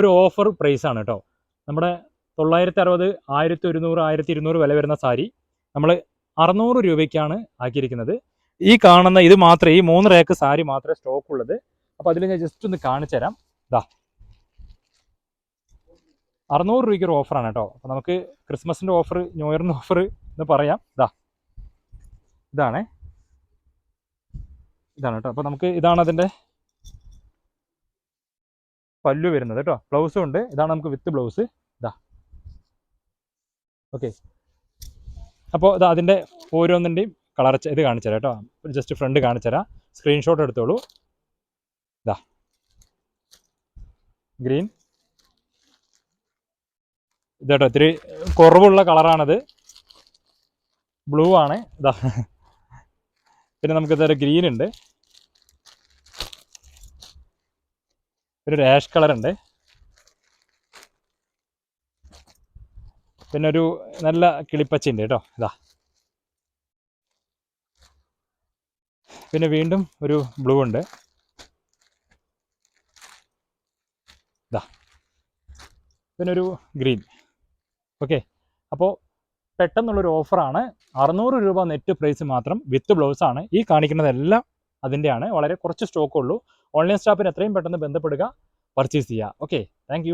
ഒരു ഓഫർ പ്രൈസാണ് കേട്ടോ. നമ്മുടെ 960, 1100, 1200 വില വരുന്ന സാരി നമ്മൾ 600 രൂപയ്ക്കാണ് ആക്കിയിരിക്കുന്നത്. ഈ കാണുന്ന ഇത് മാത്രമേ, ഈ 3 റേക്ക് സാരി മാത്രമേ സ്റ്റോക്ക് ഉള്ളത്. അപ്പോൾ അതിൽ ഞാൻ ജസ്റ്റ് ഒന്ന് കാണിച്ചു തരാം. ഇതാ 600 രൂപയ്ക്ക് ഒരു ഓഫറാണ് കേട്ടോ. അപ്പോൾ നമുക്ക് ക്രിസ്മസിൻ്റെ ഓഫർ, ന്യൂ ഇയറിൻ്റെ ഓഫർ എന്ന് പറയാം. ഇതാണ് കേട്ടോ. അപ്പോൾ നമുക്ക് ഇതാണ് അതിൻ്റെ പല്ലു വരുന്നത് കേട്ടോ. ബ്ലൗസും ഉണ്ട്. ഇതാണ് നമുക്ക് വിത്ത് ബ്ലൗസ്. ഓക്കെ. അപ്പോൾ അതിൻ്റെ ഓരോന്നിൻ്റെയും കളർ ഇത് കാണിച്ചു തരാം കേട്ടോ. ജസ്റ്റ് ഫ്രണ്ട് കാണിച്ചു തരാം, സ്ക്രീൻഷോട്ട് എടുത്തോളൂ. ഗ്രീൻ ഇതേട്ടോ, ഇത്തിരി കുറവുള്ള കളറാണത്. ബ്ലൂ ആണ്. പിന്നെ നമുക്ക് ഇതൊരു ഗ്രീൻ ഉണ്ട്, ഒരു ആഷ് കളർ ഉണ്ട്, പിന്നെ ഒരു നല്ല കിളിപ്പച്ച ഉണ്ട് കേട്ടോ. പിന്നെ വീണ്ടും ഒരു ബ്ലൂ ഉണ്ട്. പിന്നെ ഒരു ഗ്രീൻ. ഓക്കെ. അപ്പോൾ പെട്ടെന്നുള്ളൊരു ഓഫറാണ്. 600 രൂപ നെറ്റ് പ്രൈസ് മാത്രം, വിത്ത് ബ്ലൗസാണ്. ഈ കാണിക്കുന്നതെല്ലാം അതിൻ്റെയാണ്. വളരെ കുറച്ച് സ്റ്റോക്കുള്ളൂ. ഓൺലൈൻ സ്റ്റാഫിന് എത്രയും പെട്ടെന്ന് ബന്ധപ്പെടുക, പർച്ചേസ് ചെയ്യുക. Okay, thank